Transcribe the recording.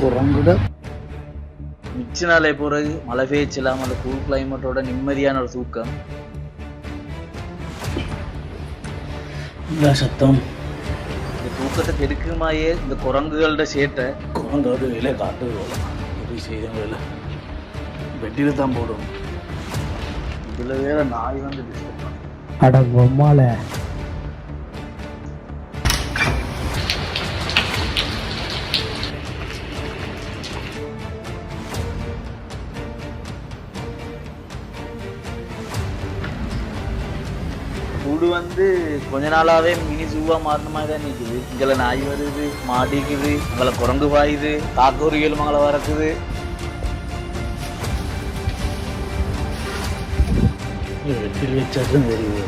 குரங்குட மிச்ச நாளை பிறகு மழை பெய்ச்சலாம், அந்த கூல் கிளைமேட்டோட நிம்மதியான ஒரு தூக்கம். இந்த சத்தம் இந்த தூக்கத்தை கெடுக்குமாயே இந்த குரங்குகளோட சேட்டை. குரங்காடு வேலை காட்டு உதவி செய்ய வேலை வெட்டியில தான் போடும். இதுல வேற நாய் வந்து டிஸ்டர்ப் பண்ணும். அட பொம்மால கூடு வந்து கொஞ்ச நாளாவே மினி ஜூவா மாறின மாதிரி தான் நிற்குது. இங்கே நாய் வருது, மாடிக்குது, அங்கே குரங்கு பாயுது, காக்கோரிகள் மங்களை வரக்குது. வெட்டில் வச்சாச்சும் தெரியுது.